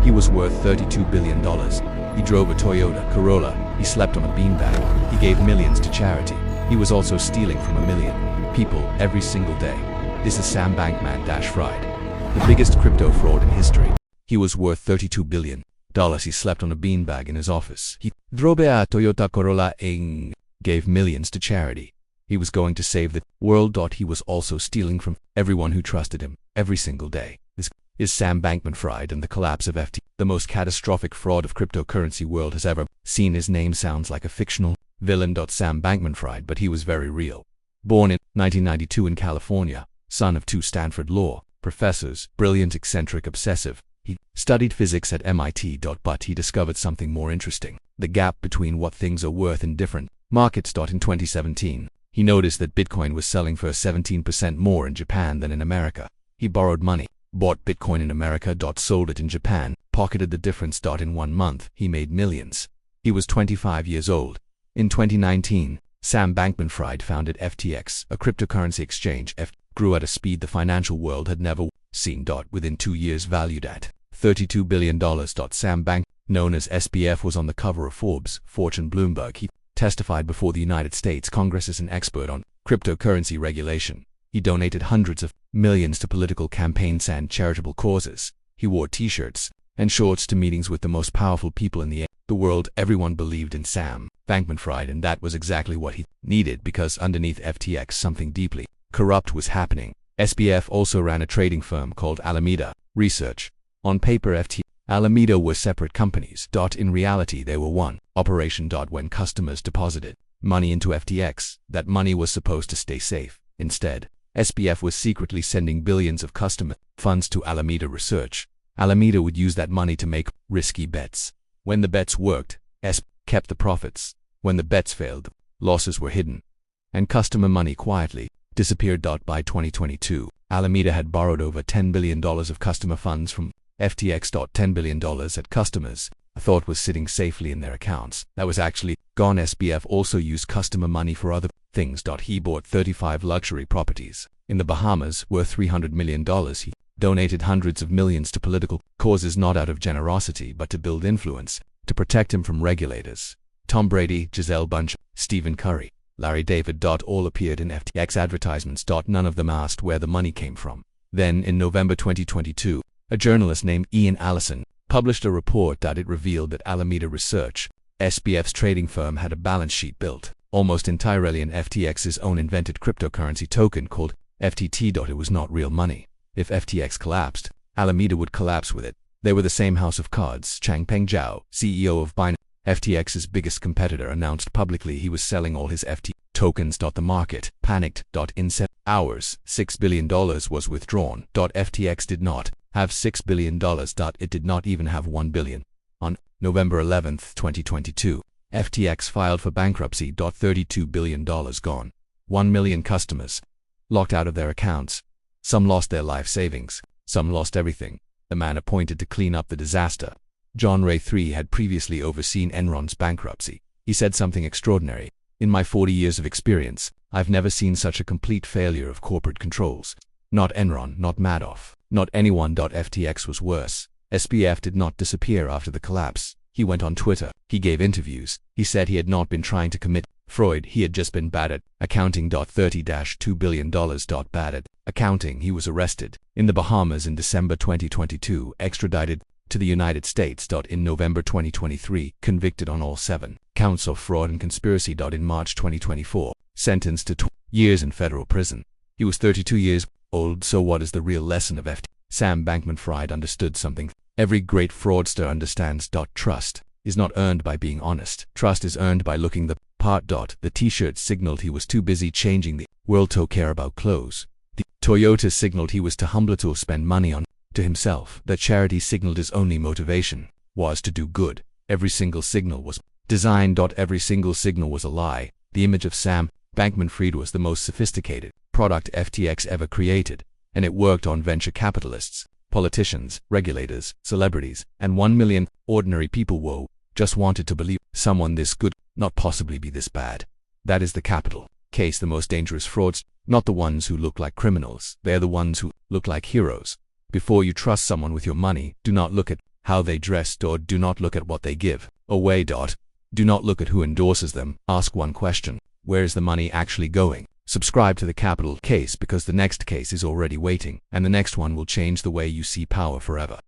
He was worth $32 billion. He drove a Toyota Corolla. He slept on a beanbag. He gave millions to charity. He was also stealing from a million people every single day. This is Sam Bankman-Fried, the biggest crypto fraud in history. He was worth $32 billion. He slept on a beanbag in his office. He drove a Toyota Corolla and gave millions to charity. He was going to save the world. He was also stealing from everyone who trusted him every single day. This is Sam Bankman-Fried and the collapse of FTX, the most catastrophic fraud of cryptocurrency world has ever seen. His name sounds like a fictional villain. Sam Bankman-Fried, but he was very real. Born in 1992 in California, son of two Stanford law professors, brilliant, eccentric, obsessive. He studied physics at MIT. But he discovered something more interesting: the gap between what things are worth in different markets. In 2017, he noticed that Bitcoin was selling for 17% more in Japan than in America. He borrowed money, bought Bitcoin in America, sold it in Japan, pocketed the difference. In 1 month, he made millions. He was 25 years old. In 2019, Sam Bankman-Fried founded FTX, a cryptocurrency exchange. Grew at a speed the financial world had never seen. Within 2 years, valued at $32 billion. Sam Bank, known as SBF, was on the cover of Forbes, Fortune, Bloomberg. He testified before the United States Congress as an expert on cryptocurrency regulation. He donated hundreds of millions to political campaigns and charitable causes. He wore t-shirts and shorts to meetings with the most powerful people in the world. Everyone believed in Sam Bankman-Fried, and that was exactly what he needed, because underneath FTX something deeply corrupt was happening. SBF also ran a trading firm called Alameda Research. On paper, FTX Alameda were separate companies. In reality, they were one operation. When customers deposited money into FTX, that money was supposed to stay safe. Instead, SBF was secretly sending billions of customer funds to Alameda Research. Alameda would use that money to make risky bets. When the bets worked, SBF kept the profits. When the bets failed, losses were hidden, and customer money quietly disappeared. By 2022, Alameda had borrowed over $10 billion of customer funds from FTX. $10 billion that customers thought was sitting safely in their accounts, that was actually gone. SBF also used customer money for other things. He bought 35 luxury properties in the Bahamas worth $300 million. He donated hundreds of millions to political causes, not out of generosity but to build influence, to protect him from regulators. Tom Brady, Gisele Bündchen, Stephen Curry, Larry David. All appeared in FTX advertisements. None of them asked where the money came from. Then, in November 2022, a journalist named Ian Allison published a report that it revealed that Alameda Research, SBF's trading firm, had a balance sheet built almost entirely in FTX's own invented cryptocurrency token called FTT. It was not real money. If FTX collapsed, Alameda would collapse with it. They were the same house of cards. Changpeng Zhao, CEO of Binance, FTX's biggest competitor, announced publicly he was selling all his FT tokens. The market panicked. In 7 hours, $6 billion was withdrawn. FTX did not have $6 billion. It did not even have $1 billion. On November 11, 2022, FTX filed for bankruptcy. $32 billion gone. 1 million customers locked out of their accounts. Some lost their life savings. Some lost everything. The man appointed to clean up the disaster, John Ray III, had previously overseen Enron's bankruptcy. He said something extraordinary: "In my 40 years of experience, I've never seen such a complete failure of corporate controls. Not Enron, not Madoff, not anyone. FTX was worse." SBF did not disappear after the collapse. He went on Twitter. He gave interviews. He said he had not been trying to commit fraud. He had just been bad at accounting. $30-2 billion. Bad at accounting. He was arrested in the Bahamas in December 2022, extradited to the United States. In November 2023, convicted on all 7 counts of fraud and conspiracy. In March 2024, sentenced to 20 years in federal prison. He was 32 years old. So what is the real lesson of FTX? Sam Bankman-Fried understood something every great fraudster understands. Trust is not earned by being honest. Trust is earned by looking the part. The t-shirt signaled he was too busy changing the world to care about clothes. The Toyota signaled he was too humble to spend money on to himself. The charity signaled his only motivation was to do good. Every single signal was designed. Every single signal was a lie. The image of Sam Bankman-Fried was the most sophisticated product FTX ever created, and it worked on venture capitalists, politicians, regulators, celebrities, and 1 million ordinary people who just wanted to believe someone this good not possibly be this bad. That is the capital case. The most dangerous frauds, not the ones who look like criminals, they are the ones who look like heroes. Before you trust someone with your money, do not look at how they dress. Do not look at what they give away. Do not look at who endorses them. Ask one question: where is the money actually going? Subscribe to the Capital Case, because the next case is already waiting, and the next one will change the way you see power forever.